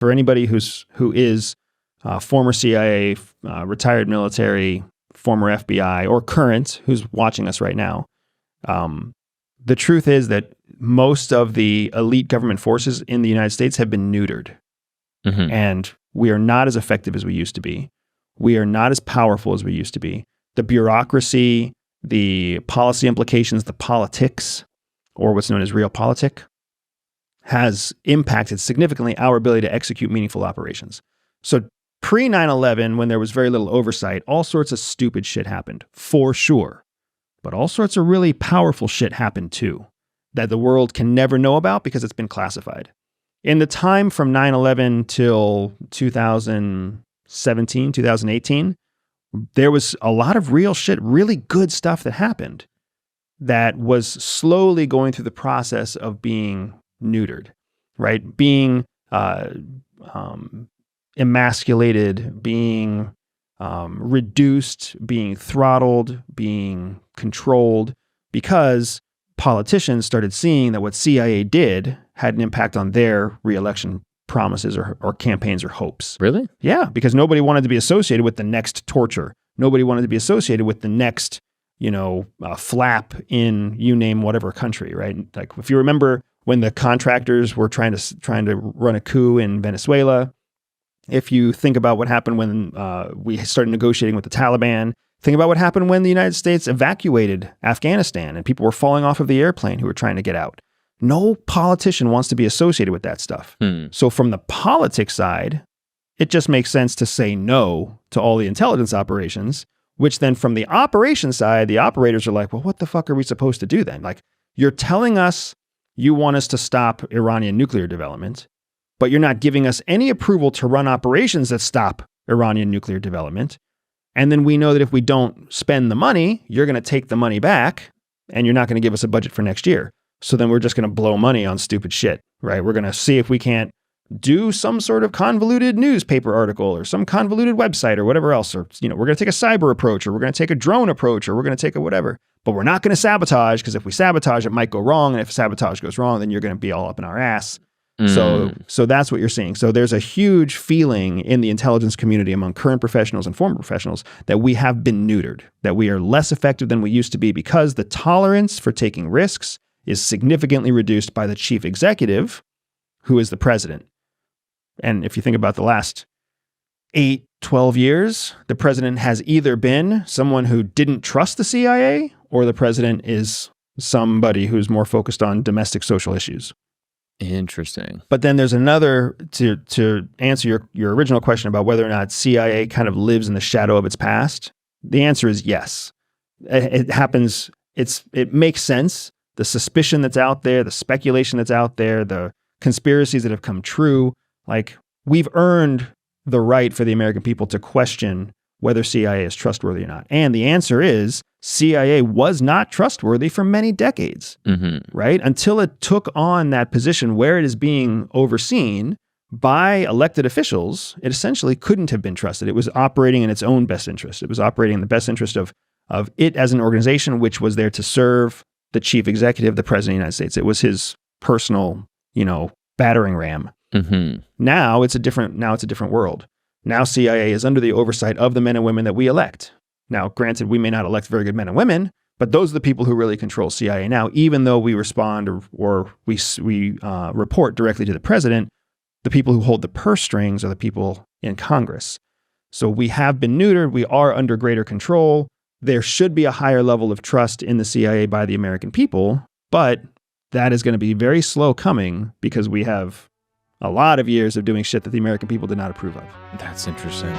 For anybody who is former CIA, retired military, former FBI, or current, who's watching us right now, the truth is that most of the elite government forces in the United States have been neutered. Mm-hmm. And we are not as effective as we used to be. We are not as powerful as we used to be. The bureaucracy, the policy implications, the politics, or what's known as realpolitik, has impacted significantly our ability to execute meaningful operations. So pre 9/11, when there was very little oversight, all sorts of stupid shit happened, for sure. But all sorts of really powerful shit happened too, that the world can never know about because it's been classified. In the time from 9/11 till 2017, 2018, there was a lot of real shit, really good stuff that happened that was slowly going through the process of being neutered, right? Being emasculated, being reduced, being throttled, being controlled, because politicians started seeing that what CIA did had an impact on their re-election promises or campaigns or hopes. Really? Yeah, because nobody wanted to be associated with the next torture. Nobody wanted to be associated with the next, flap in you name whatever country, right? Like if you remember when the contractors were trying to run a coup in Venezuela, if you think about what happened when we started negotiating with the Taliban, think about what happened when the United States evacuated Afghanistan and people were falling off of the airplane who were trying to get out. No politician wants to be associated with that stuff. So from the politics side, it just makes sense to say no to all the intelligence operations, which then from the operation side, the operators are like, well, what the fuck are we supposed to do then? Like, you're telling us you want us to stop Iranian nuclear development, but you're not giving us any approval to run operations that stop Iranian nuclear development. And then we know that if we don't spend the money, you're going to take the money back and you're not going to give us a budget for next year. So then we're just going to blow money on stupid shit, right? We're going to see if we can't do some sort of convoluted newspaper article or some convoluted website or whatever else. Or, we're going to take a cyber approach, or we're going to take a drone approach, or we're going to take a whatever. But we're not going to sabotage, because if we sabotage, it might go wrong. And if sabotage goes wrong, then you're going to be all up in our ass. So that's what you're seeing. So there's a huge feeling in the intelligence community among current professionals and former professionals that we have been neutered, that we are less effective than we used to be because the tolerance for taking risks is significantly reduced by the chief executive, who is the president. And if you think about the last 8-12 years, the president has either been someone who didn't trust the CIA, or the president is somebody who's more focused on domestic social issues. Interesting. But then there's another, to answer your original question about whether or not CIA kind of lives in the shadow of its past. The answer is yes. It happens. It makes sense. The suspicion that's out there, the speculation that's out there, the conspiracies that have come true, like, we've earned the right for the American people to question whether CIA is trustworthy or not. And the answer is CIA was not trustworthy for many decades, right? Until it took on that position where it is being overseen by elected officials, it essentially couldn't have been trusted. It was operating in its own best interest. It was operating in the best interest of it as an organization which was there to serve the chief executive, the president of the United States. It was his personal, battering ram. Now it's a different world. Now CIA is under the oversight of the men and women that we elect. Now, granted, we may not elect very good men and women, but those are the people who really control CIA now, even though we respond or we report directly to the president. The people who hold the purse strings are the people in Congress. So we have been neutered. We are under greater control. There should be a higher level of trust in the CIA by the American people, but that is going to be very slow coming because we have a lot of years of doing shit that the American people did not approve of. That's interesting.